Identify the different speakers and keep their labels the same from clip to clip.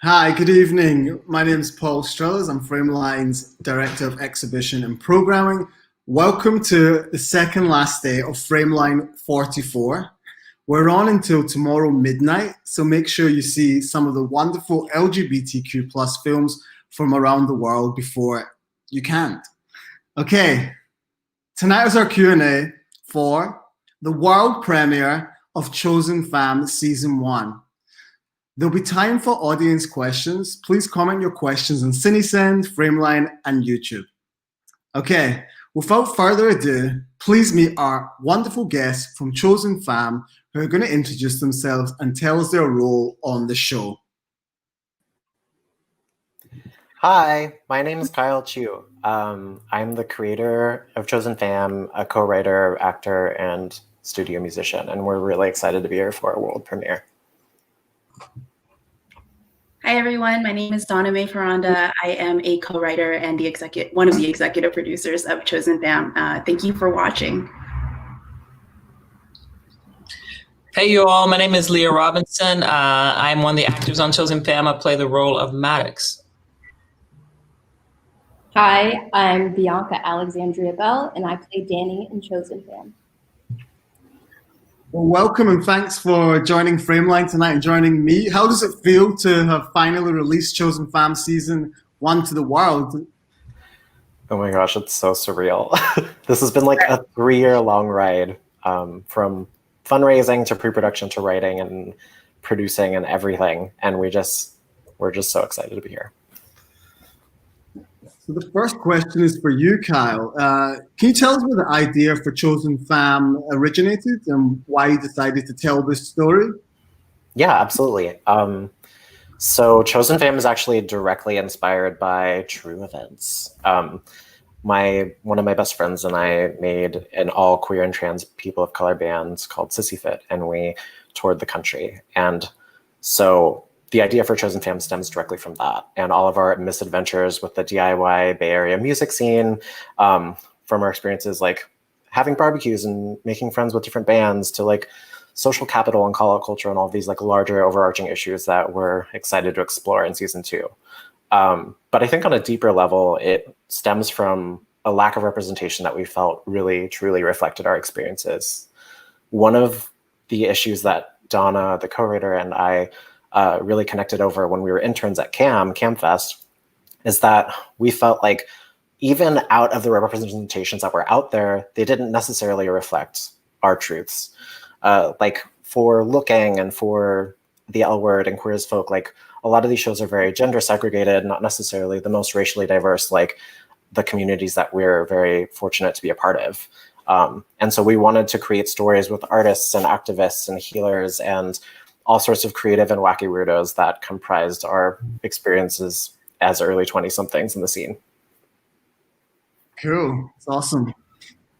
Speaker 1: Hi, good evening. My name is Paul Struthers. I'm Frameline's Director of Exhibition and Programming. Welcome to the second last day of Frameline44. We're on until tomorrow midnight, so make sure you see some of the wonderful LGBTQ plus films from around the world before you can't. Okay, tonight is our Q&A for the world premiere of Chosen Fam Season 1. There'll be time for audience questions. Please comment your questions on CineSend, Frameline, and YouTube. Okay, without further ado, please meet our wonderful guests from Chosen Fam who are going to introduce themselves and tell us their role on the show.
Speaker 2: Hi, my name is Kyle Chu. I'm the creator of Chosen Fam, a co-writer, actor, and studio musician, and we're really excited to be here for our world premiere.
Speaker 3: Hi everyone, my name is Donna Mae Foronda. I am a co-writer and one of the executive producers of Chosen Fam. Thank you for watching.
Speaker 4: Hey you all, my name is Lea Robinson. I'm one of the actors on Chosen Fam. I play the role of Maddox.
Speaker 5: Hi, I'm Bianka Alexandria Bell, and I play Danny in Chosen Fam.
Speaker 1: Well, welcome and thanks for joining Frameline tonight and joining me. How does it feel to have finally released Chosen Fam Season 1 to the world?
Speaker 2: Oh my gosh, it's so surreal. This has been like a 3-year long ride, from fundraising to pre-production to writing and producing and everything. And we're just so excited to be here.
Speaker 1: So the first question is for you, Kyle. Can you tell us where the idea for Chosen Fam originated and why you decided to tell this story?
Speaker 2: Yeah, absolutely. So Chosen Fam is actually directly inspired by true events. One of my best friends and I made an all queer and trans people of color band called Sissy Fit, and we toured the country. And so the idea for Chosen Fam stems directly from that, and all of our misadventures with the DIY Bay Area music scene, from our experiences like having barbecues and making friends with different bands to like social capital and call out culture and all these like larger overarching issues that we're excited to explore in season 2. But I think on a deeper level, it stems from a lack of representation that we felt really, truly reflected our experiences. One of the issues that Donna, the co-writer, and I really connected over when we were interns at CamFest is that we felt like even out of the representations that were out there, they didn't necessarily reflect our truths. Like for Looking and for The L Word and Queer as Folk, like a lot of these shows are very gender segregated, not necessarily the most racially diverse, like the communities that we're very fortunate to be a part of. And so we wanted to create stories with artists and activists and healers and all sorts of creative and wacky weirdos that comprised our experiences as early 20-somethings in the scene.
Speaker 1: Cool, it's awesome.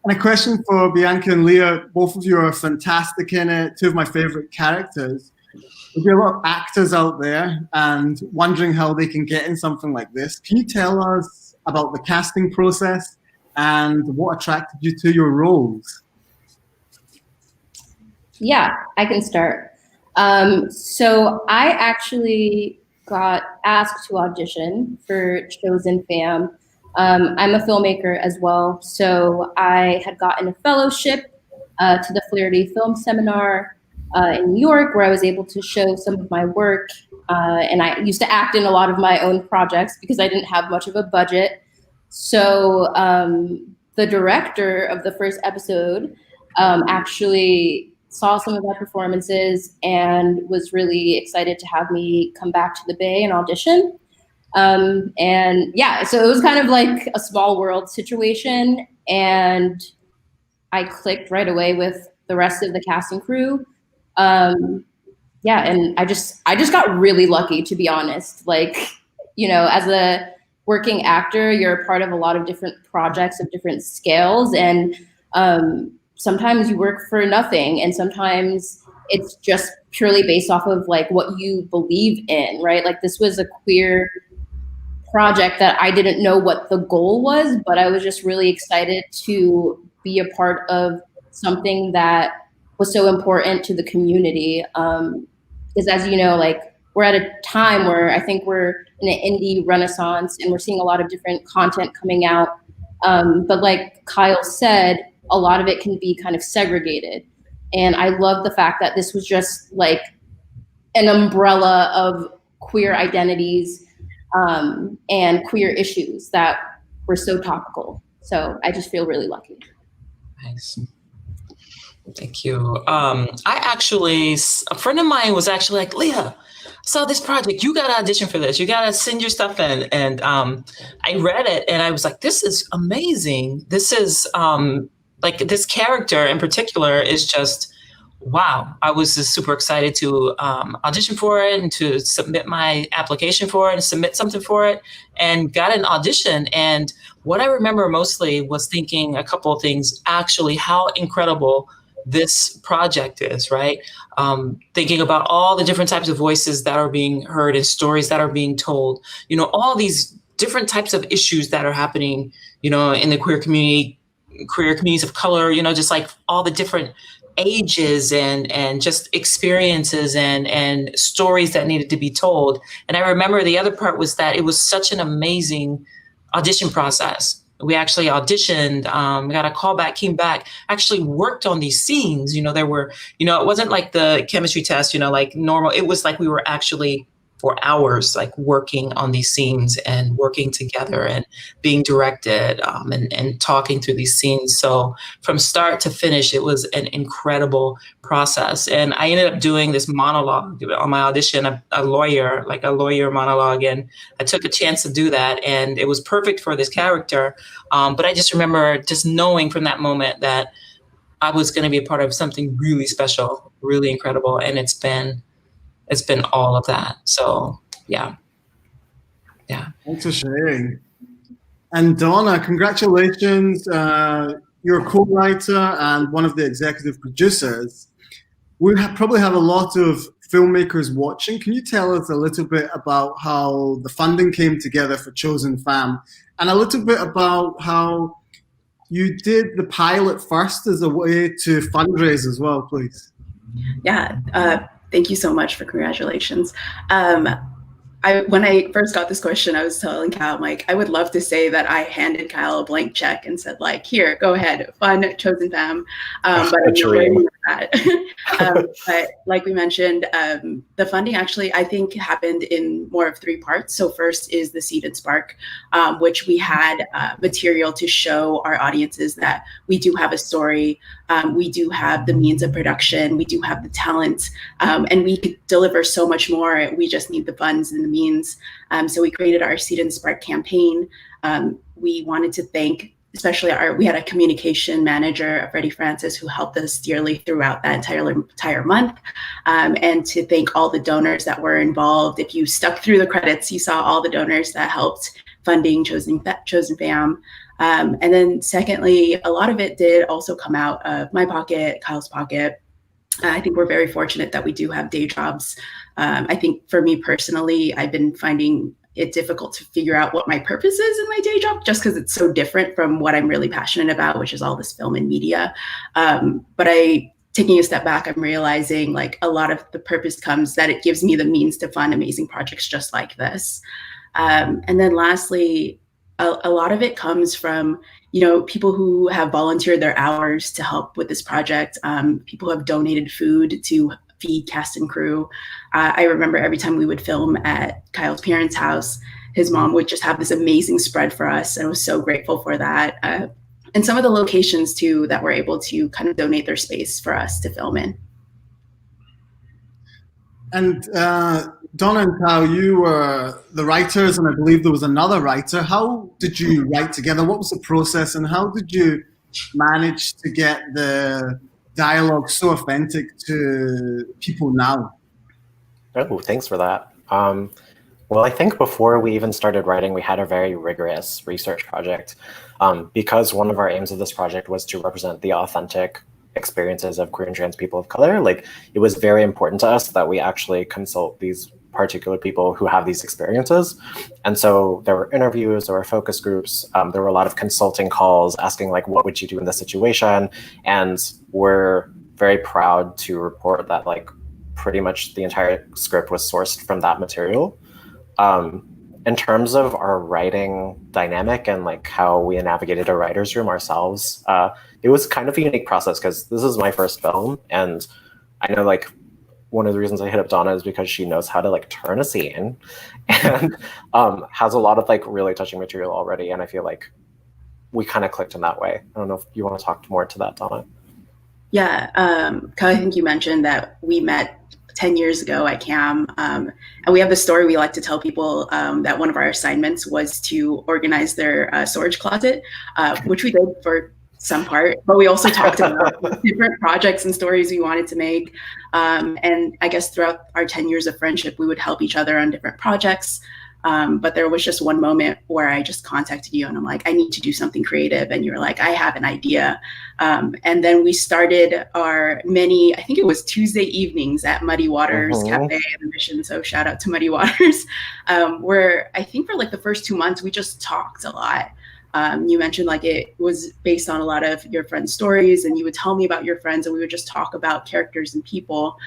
Speaker 1: And a question for Bianca and Lea. Both of you are fantastic in it, two of my favorite characters. There'll be a lot of actors out there and wondering how they can get in something like this. Can you tell us about the casting process and what attracted you to your roles?
Speaker 5: Yeah, I can start. So I actually got asked to audition for Chosen Fam. I'm a filmmaker as well, so I had gotten a fellowship to the Flaherty Film Seminar in New York, where I was able to show some of my work, and I used to act in a lot of my own projects because I didn't have much of a budget. So the director of the first episode actually saw some of my performances and was really excited to have me come back to the Bay and audition. And yeah, so it was kind of like a small world situation, and I clicked right away with the rest of the cast and crew. Yeah, and I just got really lucky, to be honest. Like, you know, as a working actor, you're a part of a lot of different projects of different scales, and sometimes you work for nothing, and sometimes it's just purely based off of like what you believe in, right? Like this was a queer project that I didn't know what the goal was, but I was just really excited to be a part of something that was so important to the community. Because as you know, like we're at a time where I think we're in an indie renaissance and we're seeing a lot of different content coming out. But like Kyle said, a lot of it can be kind of segregated. And I love the fact that this was just like an umbrella of queer identities and queer issues that were so topical. So I just feel really lucky.
Speaker 4: Nice. Thank you. A friend of mine was actually like, Lea, saw this project, you got to audition for this. You got to send your stuff in. And I read it and I was like, this is amazing. This is like this character in particular is just, wow. I was just super excited to audition for it and to submit my application for it and submit something for it and got an audition. And what I remember mostly was thinking a couple of things, actually, how incredible this project is, right? Thinking about all the different types of voices that are being heard and stories that are being told, you know, all these different types of issues that are happening, you know, in the queer communities of color, you know, just like all the different ages and just experiences and stories that needed to be told. And I remember the other part was that it was such an amazing audition process. We actually auditioned, got a call back, came back, actually worked on these scenes. You know, there were, you know, it wasn't like the chemistry test, you know, like normal. It was like we were actually for hours, like working on these scenes and working together and being directed and talking through these scenes. So from start to finish, it was an incredible process. And I ended up doing this monologue on my audition, a lawyer monologue. And I took a chance to do that. And it was perfect for this character. But I just remember just knowing from that moment that I was going to be a part of something really special, really incredible. And it's been all of that. So yeah.
Speaker 1: Thanks for sharing. And Donna, congratulations. You're a co-writer and one of the executive producers. We probably have a lot of filmmakers watching. Can you tell us a little bit about how the funding came together for Chosen Fam and a little bit about how you did the pilot first as a way to fundraise as well, please?
Speaker 3: Yeah. Thank you so much for congratulations. When I first got this question, I was telling Kyle, I'm like, I would love to say that I handed Kyle a blank check and said, like, here, go ahead, fund Chosen Fam. But I'm not that. But like we mentioned, the funding actually, I think, happened in more of 3 parts. So first is the Seed and Spark, which we had material to show our audiences that we do have a story, we do have the means of production, we do have the talent, and we could deliver so much more. We just need the funds and the means. So we created our Seed and Spark campaign. We wanted to thank, especially we had a communication manager, Freddie Francis, who helped us dearly throughout that entire month, and to thank all the donors that were involved. If you stuck through the credits, you saw all the donors that helped funding Chosen Fam. And then secondly, a lot of it did also come out of my pocket, Kyle's pocket. I think we're very fortunate that we do have day jobs. I think for me personally, I've been finding it difficult to figure out what my purpose is in my day job, just because it's so different from what I'm really passionate about, which is all this film and media. But taking a step back, I'm realizing like a lot of the purpose comes that it gives me the means to fund amazing projects just like this. And then lastly, a lot of it comes from, you know, people who have volunteered their hours to help with this project, people who have donated food to feed cast and crew. I remember every time we would film at Kyle's parents' house, his mom would just have this amazing spread for us, and I was so grateful for that. And some of the locations too that were able to kind of donate their space for us to film in.
Speaker 1: And Donna and Kyle, you were the writers, and I believe there was another writer. How did you write together? What was the process, and how did you manage to get the dialogue so authentic to people now?
Speaker 2: Oh, thanks for that. Well, I think before we even started writing, we had a very rigorous research project because one of our aims of this project was to represent the authentic experiences of queer and trans people of color. Like, it was very important to us that we actually consult these particular people who have these experiences. And so there were interviews, there were focus groups, there were a lot of consulting calls asking like, what would you do in this situation? And we're very proud to report that like pretty much the entire script was sourced from that material. In terms of our writing dynamic and like how we navigated a writer's room ourselves, it was kind of a unique process because this is my first film, and I know like one of the reasons I hit up Donna is because she knows how to like turn a scene and has a lot of like really touching material already, and I feel like we kind of clicked in that way. I don't know if you want to talk more to that, Donna.
Speaker 3: Yeah, Kyle, I think you mentioned that we met 10 years ago at CAM, and we have the story we like to tell people that one of our assignments was to organize their storage closet, which we did for some part, but we also talked about different projects and stories we wanted to make. And I guess throughout our 10 years of friendship, we would help each other on different projects. But there was just one moment where I just contacted you and I'm like, I need to do something creative. And you were like, I have an idea. And then we started our I think it was Tuesday evenings at Muddy Waters Cafe in the Mission. So shout out to Muddy Waters, where I think for like the first 2 months, we just talked a lot. You mentioned like it was based on a lot of your friends' stories, and you would tell me about your friends and we would just talk about characters and people,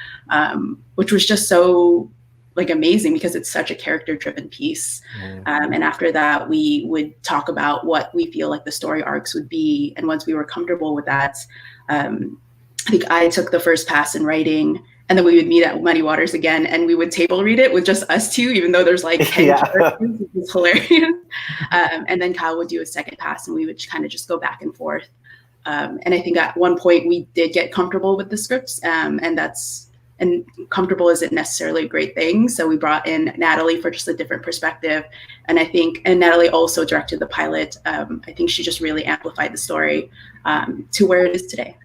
Speaker 3: which was just so like amazing because it's such a character-driven piece. And after that, we would talk about what we feel like the story arcs would be. And once we were comfortable with that, I think I took the first pass in writing, and then we would meet at Muddy Waters again, and we would table read it with just us two, even though there's like 10 characters, which is hilarious. And then Kyle would do a second pass, and we would kind of just go back and forth. And I think at one point we did get comfortable with the scripts, and comfortable isn't necessarily a great thing. So we brought in Natalie for just a different perspective. And Natalie also directed the pilot. I think she just really amplified the story to where it is today.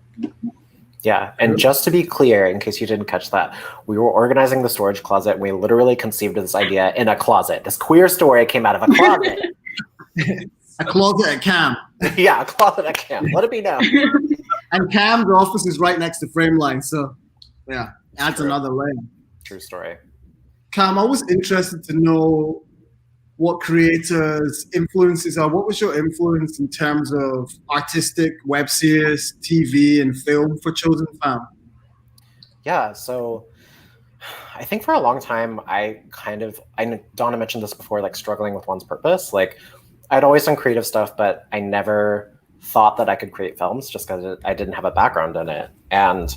Speaker 2: Yeah, and just to be clear, in case you didn't catch that, we were organizing the storage closet, and we literally conceived this idea in a closet. This queer story came out of a closet.
Speaker 1: A closet at CAM.
Speaker 2: Yeah, a closet at CAM. Let it be known.
Speaker 1: And CAM's office is right next to Frameline, so yeah. Adds another layer.
Speaker 2: True story.
Speaker 1: Cam, I was interested to know what creators' influences are. What was your influence in terms of artistic web series, TV, and film for Chosen Fam?
Speaker 2: Yeah, so I think for a long time, I know Donna mentioned this before, like struggling with one's purpose. Like I'd always done creative stuff, but I never thought that I could create films just because I didn't have a background in it. And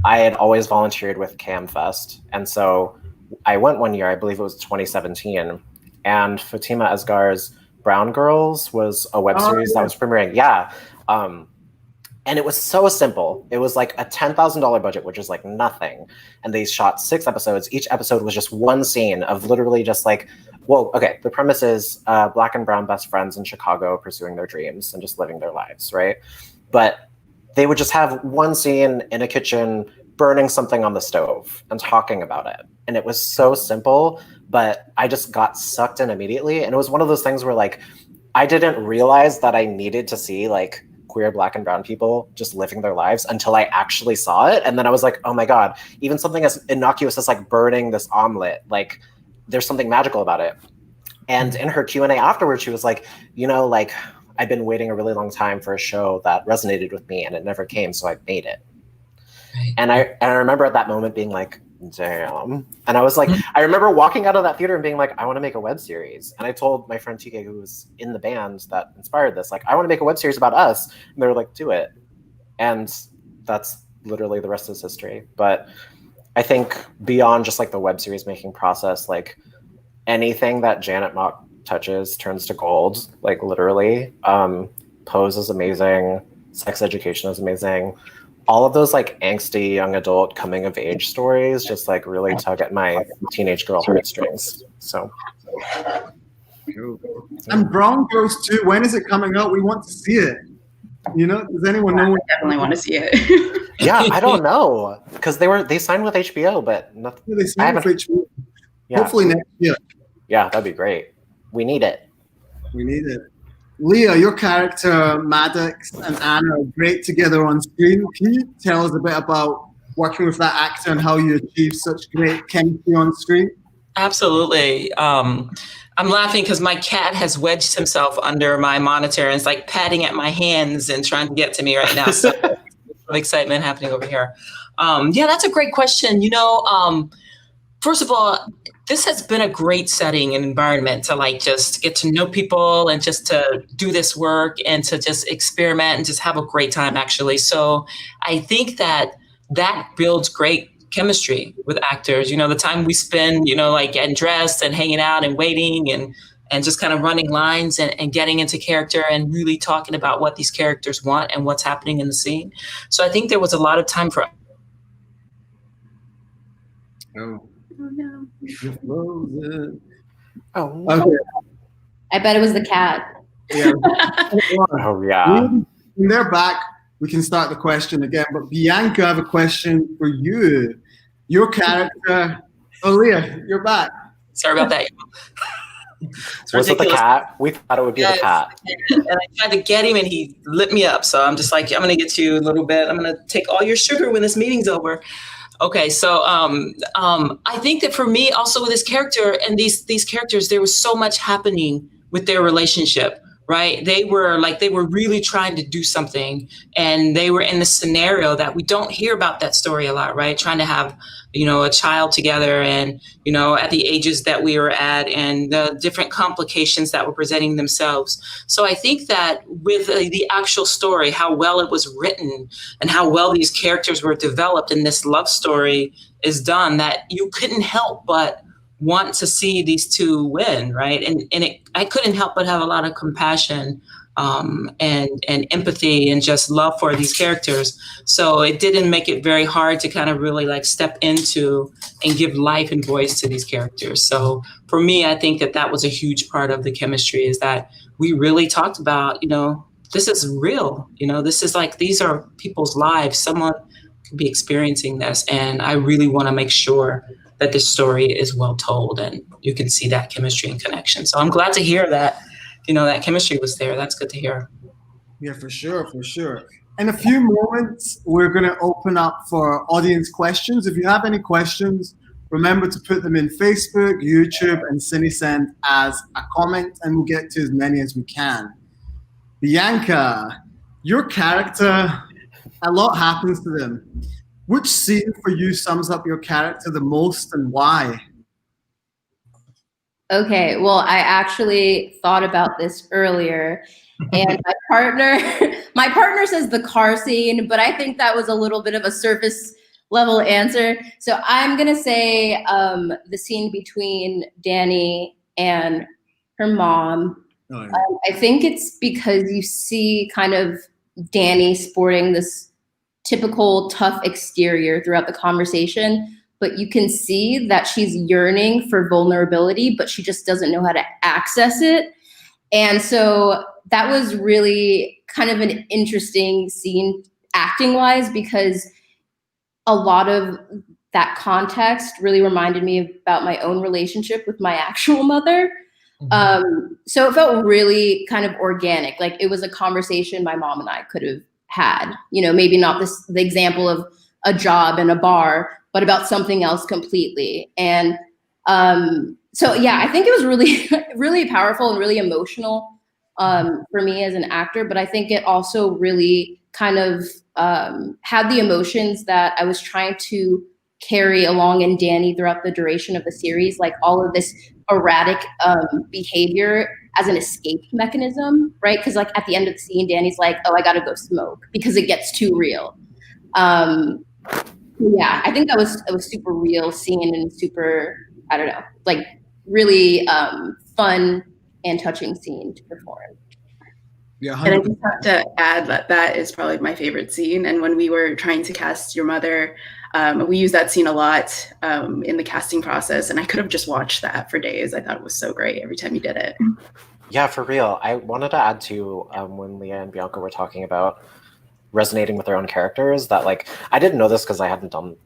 Speaker 2: I had always volunteered with Cam Fest. And so I went one year, I believe it was 2017, and Fatima Asghar's Brown Girls was a web series that was premiering. Yeah. And it was so simple. It was like a $10,000 budget, which is like nothing. And they shot 6 episodes. Each episode was just one scene of literally just like, well, okay, the premise is Black and brown best friends in Chicago pursuing their dreams and just living their lives, right? But they would just have one scene in a kitchen burning something on the stove and talking about it. And it was so simple, but I just got sucked in immediately. And it was one of those things where like, I didn't realize that I needed to see like queer Black and brown people just living their lives until I actually saw it. And then I was like, oh my God, even something as innocuous as like burning this omelet, like there's something magical about it. And in her Q&A afterwards, she was like, you know, like, I've been waiting a really long time for a show that resonated with me and it never came, so I made it. Right. And I remember at that moment being like, damn. And I was like, I remember walking out of that theater and being like, I want to make a web series. And I told my friend TK, who was in the band that inspired this, like, I want to make a web series about us. And they were like, do it. And that's literally the rest is history. But I think beyond just like the web series making process, like anything that Janet Mock touches turns to gold, like literally. Pose is amazing. Sex education is amazing. All of those like angsty young adult coming of age stories just like really tug at my teenage girl heartstrings. So.
Speaker 1: And Brown Girls too. When is it coming out? We want to see it. You know, does anyone know?
Speaker 3: I definitely want to see it.
Speaker 2: Yeah, I don't know because they signed with HBO, but nothing.
Speaker 1: Yeah, they signed with HBO.
Speaker 2: Yeah.
Speaker 1: Hopefully next year.
Speaker 2: Yeah, that'd be great. We need it.
Speaker 1: We need it. Lea, your character Maddox and Anna are great together on screen. Can you tell us a bit about working with that actor and how you achieved such great chemistry on screen?
Speaker 4: Absolutely. I'm laughing because my cat has wedged himself under my monitor and it's like patting at my hands and trying to get to me right now. So excitement happening over here. Yeah, that's a great question. You know, first of all, this has been a great setting and environment to like just get to know people and just to do this work and to just experiment and just have a great time, actually. So I think that builds great chemistry with actors. You know, the time we spend, you know, like getting dressed and hanging out and waiting and just kind of running lines and getting into character and really talking about what these characters want and what's happening in the scene. So I think there was a lot of time for.
Speaker 1: Oh.
Speaker 3: Oh no.
Speaker 2: Oh,
Speaker 1: Okay.
Speaker 5: I bet it was the cat.
Speaker 1: Yeah.
Speaker 2: oh yeah.
Speaker 1: When they're back, we can start the question again. But Bianca, I have a question for you. Your character, Lea, you're back.
Speaker 4: Sorry about that.
Speaker 2: Was it the cat? We thought it would be the cat.
Speaker 4: And I tried to get him and he lit me up. So I'm just like, I'm going to get you a little bit. I'm going to take all your sugar when this meeting's over. Okay, so I think that for me also with this character and these characters, there was so much happening with their relationship, right? They were really trying to do something and they were in the scenario that we don't hear about that story a lot, right? Trying to have, you know, a child together and, you know, at the ages that we were at and the different complications that were presenting themselves. So I think that with the actual story, how well it was written and how well these characters were developed and this love story is done, that you couldn't help but want to see these two win, right? And I couldn't help but have a lot of compassion and empathy and just love for these characters. So it didn't make it very hard to kind of really like step into and give life and voice to these characters. So for me, I think that was a huge part of the chemistry, is that we really talked about, you know, this is real, you know, this is like, these are people's lives. Someone could be experiencing this. And I really want to make sure that this story is well told and you can see that chemistry and connection. So I'm glad to hear that, you know, that chemistry was there. That's good to hear.
Speaker 1: Yeah, for sure, for sure. In a few moments, we're going to open up for audience questions. If you have any questions, remember to put them in Facebook, YouTube, and CineSend as a comment, and we'll get to as many as we can. Bianca, your character, a lot happens to them. Which scene for you sums up your character the most and why?
Speaker 5: Okay, well, I actually thought about this earlier, and my partner says the car scene, but I think that was a little bit of a surface level answer. So I'm gonna say the scene between Danny and her mom.
Speaker 1: Oh, yeah.
Speaker 5: I think it's because you see kind of Danny sporting this typical tough exterior throughout the conversation, but you can see that she's yearning for vulnerability, but she just doesn't know how to access it. And so that was really kind of an interesting scene acting wise, because a lot of that context really reminded me about my own relationship with my actual mother. So it felt really kind of organic. Like it was a conversation my mom and I could have had, you know, maybe not the example of a job in a bar, but about something else completely. And so, yeah, I think it was really, really powerful and really emotional for me as an actor. But I think it also really kind of had the emotions that I was trying to carry along in Danny throughout the duration of the series, like all of this erratic behavior as an escape mechanism, right? Because like at the end of the scene, Danny's like, oh, I gotta go smoke because it gets too real. Yeah, I think that was a super real scene and super, I don't know, like really fun and touching scene to perform.
Speaker 1: Yeah,
Speaker 3: and I just have to add that is probably my favorite scene. And when we were trying to cast your mother, we used that scene a lot in the casting process, and I could have just watched that for days. I thought it was so great every time you did it.
Speaker 2: Yeah, for real. I wanted to add to when Lea and Bianca were talking about resonating with their own characters, that like, I didn't know this because I hadn't done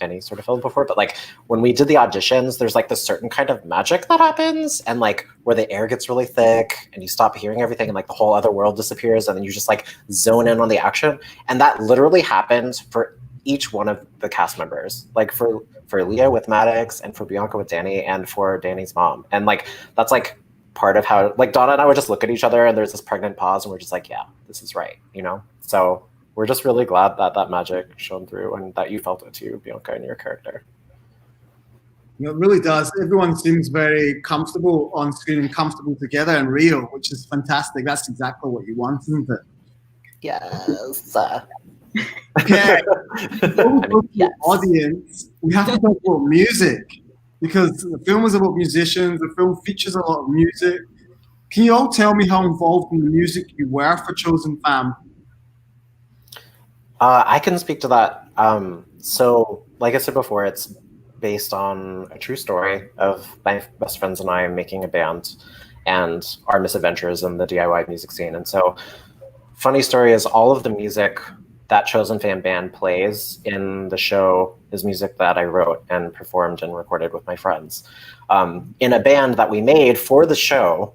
Speaker 2: any sort of film before, but like when we did the auditions, there's like this certain kind of magic that happens, and like where the air gets really thick and you stop hearing everything and like the whole other world disappears, and then you just like zone in on the action. And that literally happened for each one of the cast members, like for Lea with Maddox and for Bianca with Danny and for Danny's mom. And like that's like part of how like Donna and I would just look at each other and there's this pregnant pause and we're just like, yeah, this is right, you know? So we're just really glad that that magic shone through and that you felt it too, Bianka, and your character.
Speaker 1: It really does. Everyone seems very comfortable on screen and comfortable together and real, which is fantastic. That's exactly what you want, isn't it?
Speaker 2: Yes.
Speaker 1: Okay. Before we go to the audience, we have to talk about music because the film is about musicians. The film features a lot of music. Can you all tell me how involved in the music you were for Chosen Fam?
Speaker 2: I can speak to that. So, like I said before, it's based on a true story of my best friends and I making a band and our misadventures in the DIY music scene. And so, funny story is all of the music that Chosen Fam band plays in the show is music that I wrote and performed and recorded with my friends in a band that we made for the show.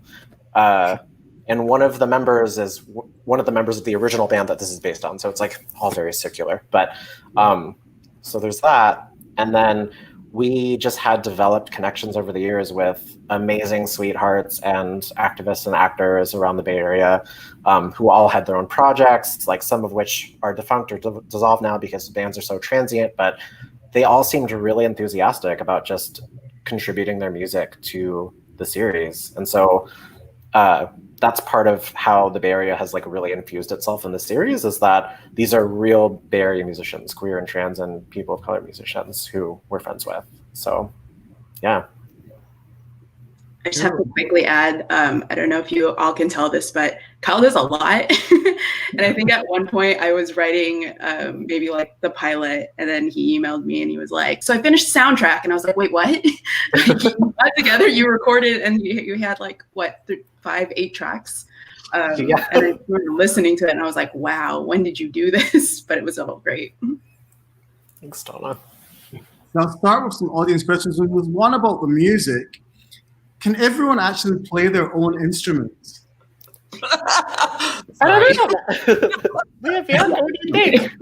Speaker 2: And one of the members is one of the members of the original band that this is based on. So it's like all very circular. But so there's that. And then we just had developed connections over the years with amazing sweethearts and activists and actors around the Bay Area who all had their own projects, like some of which are defunct or dissolved now because bands are so transient, but they all seemed really enthusiastic about just contributing their music to the series. And so that's part of how the Bay Area has like really infused itself in the series, is that these are real Bay Area musicians, queer and trans and people of color musicians who we're friends with. So, yeah.
Speaker 3: I just have to quickly add, I don't know if you all can tell this, but Kyle does a lot. And I think at one point I was writing maybe like the pilot, and then he emailed me and he was like, so I finished the soundtrack. And I was like, wait, what? You got together, you recorded, and you had like, what, 5-8 tracks? Yeah. And I started listening to it and I was like, wow, when did you do this? But it was all great.
Speaker 2: Thanks, Donna.
Speaker 1: So I'll start with some audience questions. There was one about the music. Can everyone actually play their own instruments?
Speaker 2: I don't know. What do you think?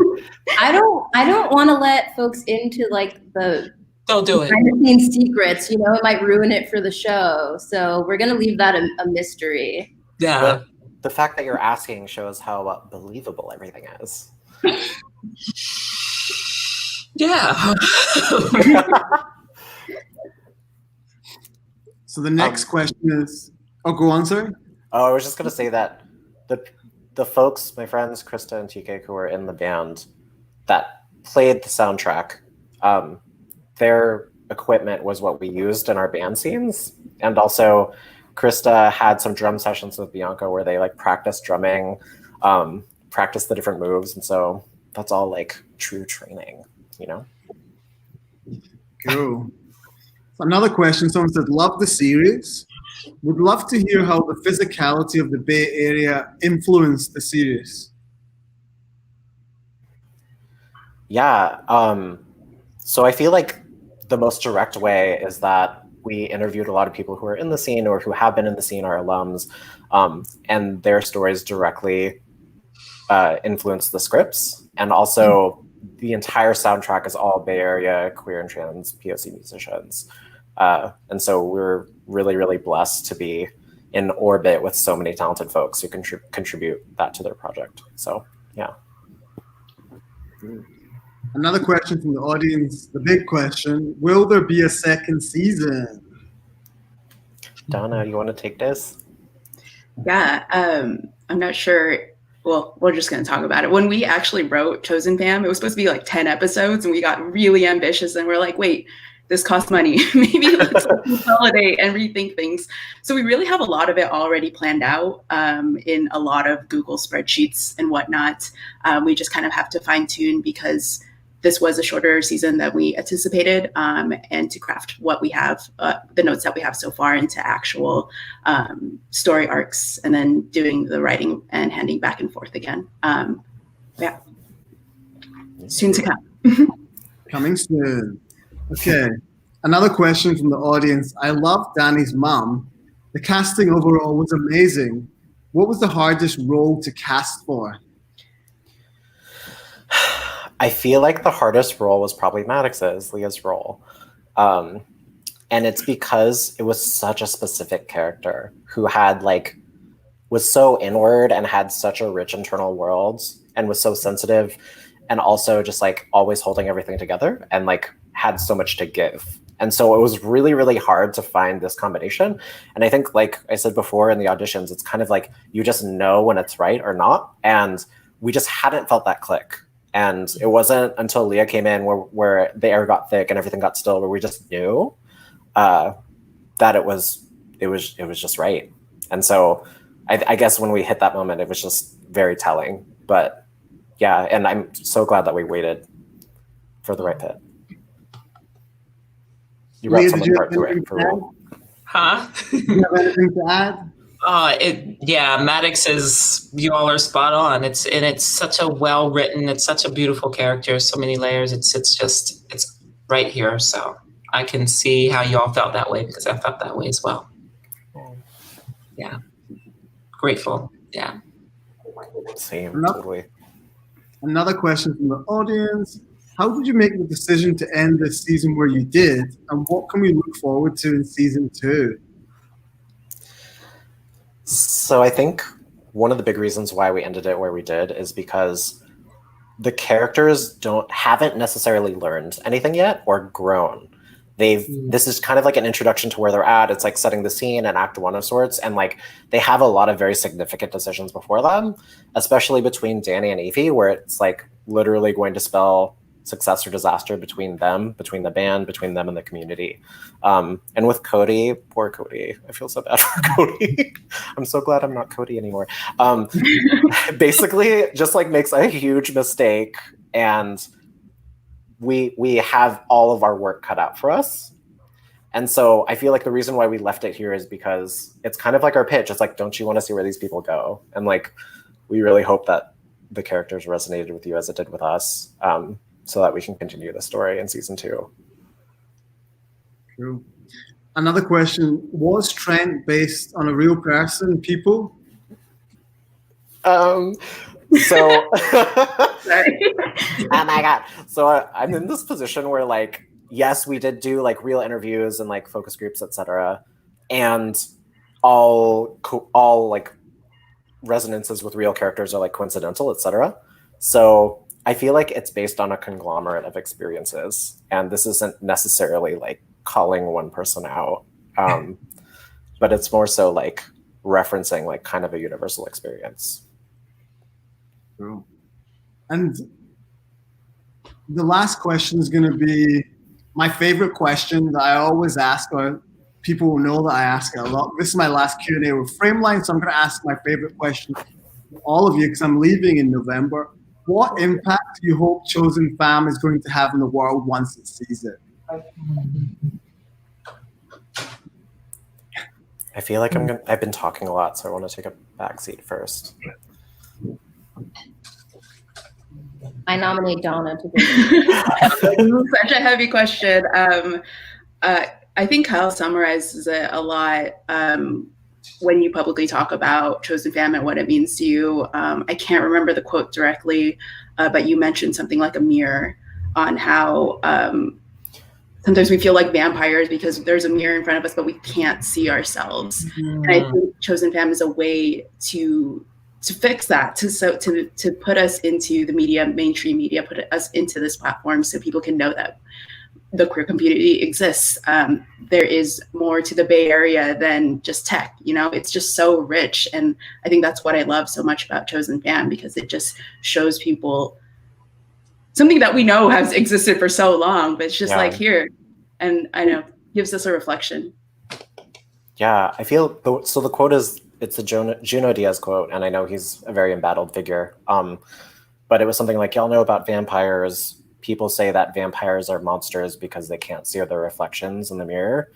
Speaker 5: I don't want to let folks into like the
Speaker 4: don't do it.
Speaker 5: behind-the-scenes secrets. You know, it might ruin it for the show. So we're gonna leave that a mystery.
Speaker 4: Yeah.
Speaker 2: But the fact that you're asking shows how believable everything is.
Speaker 4: Yeah.
Speaker 1: So the next question is, oh, go on, sir.
Speaker 2: Oh, I was just going to say that the folks, my friends, Krista and TK, who were in the band that played the soundtrack, their equipment was what we used in our band scenes. And also Krista had some drum sessions with Bianka where they like practiced drumming, practiced the different moves. And so that's all like true training, you know?
Speaker 1: Cool. Another question, someone said, love the series. Would love to hear how the physicality of the Bay Area influenced the series.
Speaker 2: Yeah. So I feel like the most direct way is that we interviewed a lot of people who are in the scene or who have been in the scene, our alums, and their stories directly influenced the scripts. And also the entire soundtrack is all Bay Area queer and trans POC musicians. And so we're really, really blessed to be in orbit with so many talented folks who contribute that to their project. So, yeah.
Speaker 1: Another question from the audience, the big question, will there be a second season?
Speaker 2: Donna, you want to take this?
Speaker 3: Yeah, I'm not sure. Well, we're just going to talk about it. When we actually wrote Chosen Fam, it was supposed to be like 10 episodes, and we got really ambitious, and we're like, wait, this costs money. Maybe let's consolidate and rethink things. So we really have a lot of it already planned out in a lot of Google spreadsheets and whatnot. We just kind of have to fine tune because this was a shorter season than we anticipated, and to craft what we have, the notes that we have so far into actual story arcs, and then doing the writing and handing back and forth again. Yeah, soon to come.
Speaker 1: Coming soon. Okay, another question from the audience. I love Danny's mom. The casting overall was amazing. What was the hardest role to cast for?
Speaker 2: I feel like the hardest role was probably Maddox's, Leah's role. And it's because it was such a specific character who had was so inward and had such a rich internal world and was so sensitive, and also just like always holding everything together and like had so much to give. And so it was really, really hard to find this combination. And I think, like I said before in the auditions, it's kind of like you just know when it's right or not. And we just hadn't felt that click. And it wasn't until Lea came in where the air got thick and everything got still, where we just knew that it was just right. And so I guess when we hit that moment, it was just very telling. But yeah, and I'm so glad that we waited for the right fit. You brought someone part to it for real.
Speaker 4: Huh?
Speaker 1: Do you have anything to add?
Speaker 4: Maddox you all are spot on. It's such a well written, it's such a beautiful character, so many layers. It's right here. So I can see how you all felt that way, because I felt that way as well. Yeah. Grateful. Yeah.
Speaker 2: Same, totally.
Speaker 1: Another question from the audience. How did you make the decision to end this season where you did, and what can we look forward to in season 2?
Speaker 2: So I think one of the big reasons why we ended it where we did is because the characters haven't necessarily learned anything yet or grown. This is kind of like an introduction to where they're at. It's like setting the scene in Act 1 of sorts, and like they have a lot of very significant decisions before them, especially between Danny and Evie, where it's like literally going to spell success or disaster between them, between the band, between them and the community. And with Cody, poor Cody, I feel so bad for Cody. I'm so glad I'm not Cody anymore. Basically just like makes a huge mistake, and we have all of our work cut out for us. And so I feel like the reason why we left it here is because it's kind of like our pitch. It's like, don't you want to see where these people go? And like, we really hope that the characters resonated with you as it did with us, so that we can continue the story in season 2.
Speaker 1: True. Another question, was Trent based on a real person, people?
Speaker 2: So
Speaker 3: Sorry.
Speaker 2: oh my God. So I'm in this position where like, yes, we did do like real interviews and like focus groups, etc. And all like resonances with real characters are like coincidental, etc. So I feel like it's based on a conglomerate of experiences, and this isn't necessarily like calling one person out, but it's more so like referencing like kind of a universal experience.
Speaker 1: True. And the last question is going to be my favorite question that I always ask, or people will know that I ask it a lot. This is my last Q&A with Frameline, so I'm going to ask my favorite question to all of you because I'm leaving in November. What impact do you hope Chosen Fam is going to have in the world once it sees it?
Speaker 2: I feel like I've been talking a lot, so I want to take a back seat first.
Speaker 5: I nominate Donna to be.
Speaker 3: Such a heavy question. I think Kyle summarizes it a lot when you publicly talk about Chosen Fam and what it means to you. I can't remember the quote directly, but you mentioned something like a mirror on how sometimes we feel like vampires because there's a mirror in front of us, but we can't see ourselves. Mm-hmm. And I think Chosen Fam is a way to fix that, to put us into the media, mainstream media, put us into this platform so people can know that the queer community exists. There is more to the Bay Area than just tech, it's just so rich. And I think that's what I love so much about Chosen Fam, because it just shows people something that we know has existed for so long, but it's just like here. And I know, gives us a reflection.
Speaker 2: Yeah, I feel, so the quote is, it's a Junot Diaz quote, and I know he's a very embattled figure. But it was something like, y'all know about vampires. People say that vampires are monsters because they can't see their reflections in the mirror.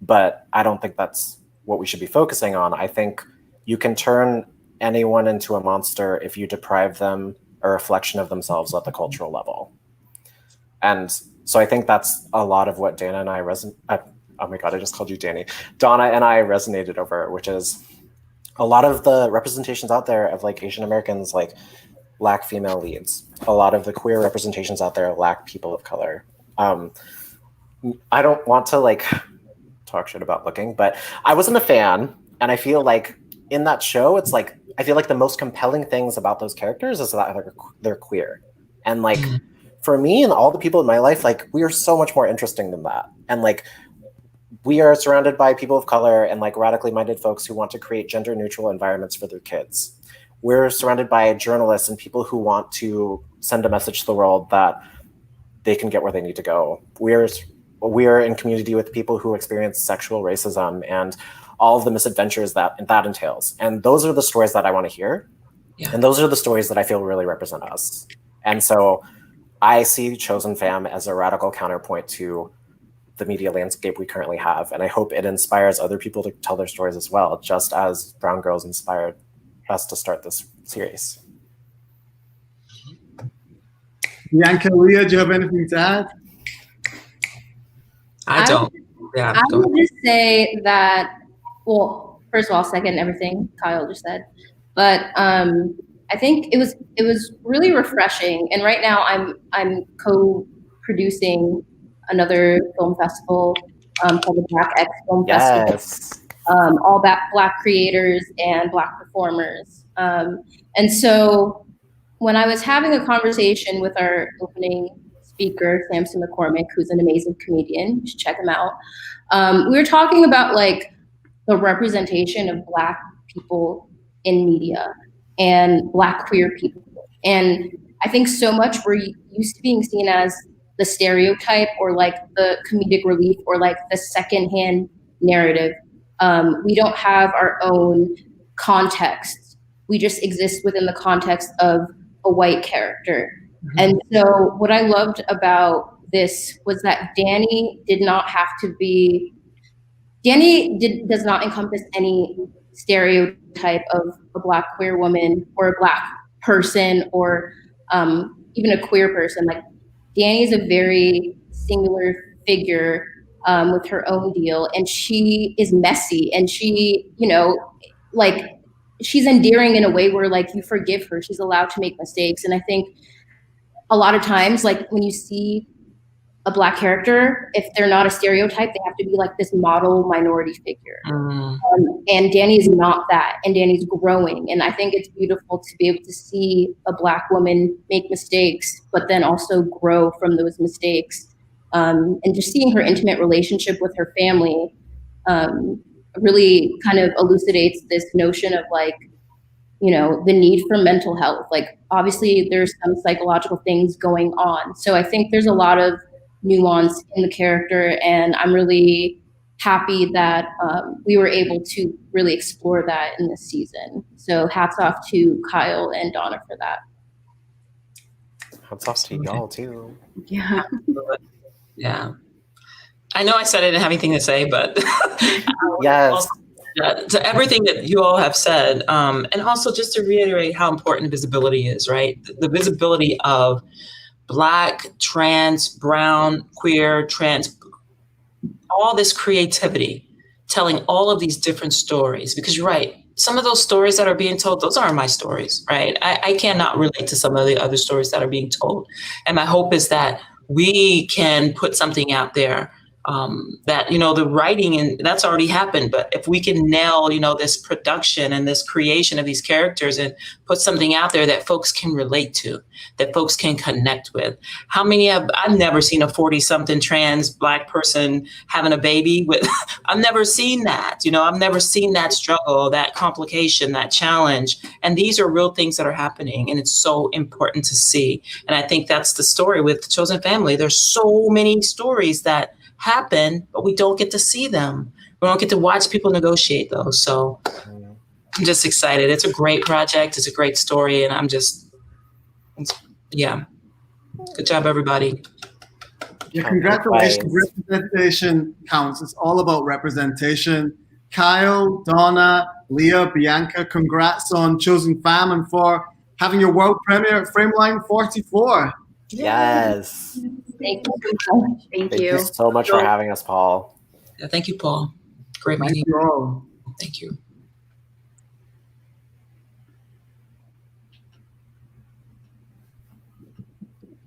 Speaker 2: But I don't think that's what we should be focusing on. I think you can turn anyone into a monster if you deprive them a reflection of themselves at the cultural level. And so I think that's a lot of what Dana and I oh my God, I just called you Danny. Donna and I resonated over, which is a lot of the representations out there of like Asian Americans like lack female leads. A lot of the queer representations out there lack people of color. I don't want to like talk shit about looking, but I wasn't a fan. And I feel like in that show, it's like I feel like the most compelling things about those characters is that they're queer. And like, for me and all the people in my life, like, we are so much more interesting than that. And like, we are surrounded by people of color and like radically minded folks who want to create gender neutral environments for their kids. We're surrounded by journalists and people who want to send a message to the world that they can get where they need to go. We're in community with people who experience sexual racism and all of the misadventures that entails. And those are the stories that I want to hear. Yeah. And those are the stories that I feel really represent us. And so I see Chosen Fam as a radical counterpoint to the media landscape we currently have. And I hope it inspires other people to tell their stories as well, just as Brown Girls inspired us to start this series.
Speaker 1: Bianca, Lea, do you have anything to add?
Speaker 4: I don't. Yeah,
Speaker 5: I would just say that, well, first of all, second everything Kyle just said, but I think it was really refreshing. And right now I'm co-producing another film festival called the Black X Film Festival. All Black creators and Black performers. And so when I was having a conversation with our opening speaker, Samson McCormick, who's an amazing comedian, you should check him out. We were talking about like the representation of Black people in media and Black queer people. And I think so much we're used to being seen as the stereotype or like the comedic relief or like the secondhand narrative. We don't have our own context. We just exist within the context of a white character. Mm-hmm. And so what I loved about this was that Danny does not encompass any stereotype of a Black queer woman or a Black person or even a queer person. Like Danny is a very singular figure with her own deal, and she is messy, and she, like she's endearing in a way where like you forgive her. She's allowed to make mistakes. And I think a lot of times, like when you see a Black character, if they're not a stereotype, they have to be like this model minority figure. And Danny is not that, and Danny's growing. And I think it's beautiful to be able to see a Black woman make mistakes, but then also grow from those mistakes. And just seeing her intimate relationship with her family really kind of elucidates this notion of like, the need for mental health. Like obviously there's some psychological things going on. So I think there's a lot of nuance in the character, and I'm really happy that we were able to really explore that in this season. So hats off to Kyle and Donna for that.
Speaker 2: Hats off to y'all too.
Speaker 3: Yeah.
Speaker 4: Yeah. I know I said I didn't have anything to say, but
Speaker 2: yes.
Speaker 4: To everything that you all have said, and also just to reiterate how important visibility is, right? The visibility of Black, trans, brown, queer, trans, all this creativity, telling all of these different stories, because you're right. Some of those stories that are being told, those aren't my stories, right? I cannot relate to some of the other stories that are being told. And my hope is that we can put something out there that, the writing, and that's already happened. But if we can nail, this production and this creation of these characters and put something out there that folks can relate to, that folks can connect with. How many I've never seen a 40-something trans Black person having a baby with, I've never seen that, I've never seen that struggle, that complication, that challenge. And these are real things that are happening. And it's so important to see. And I think that's the story with Chosen Family. There's so many stories that happen, but we don't get to see them. We don't get to watch people negotiate those. So I'm just excited. It's a great project. It's a great story. And good job, everybody.
Speaker 1: Yeah, congratulations. Representation counts. It's all about representation. Kyle, Donna, Lea, Bianca, congrats on Chosen Fam and for having your world premiere at Frameline44.
Speaker 2: Yes.
Speaker 5: Thank you so much.
Speaker 3: Thank
Speaker 2: Thank you so much for having us, Paul.
Speaker 4: Yeah, thank you, Paul. Great
Speaker 1: Thank
Speaker 4: meeting.
Speaker 1: you all.
Speaker 4: Thank you.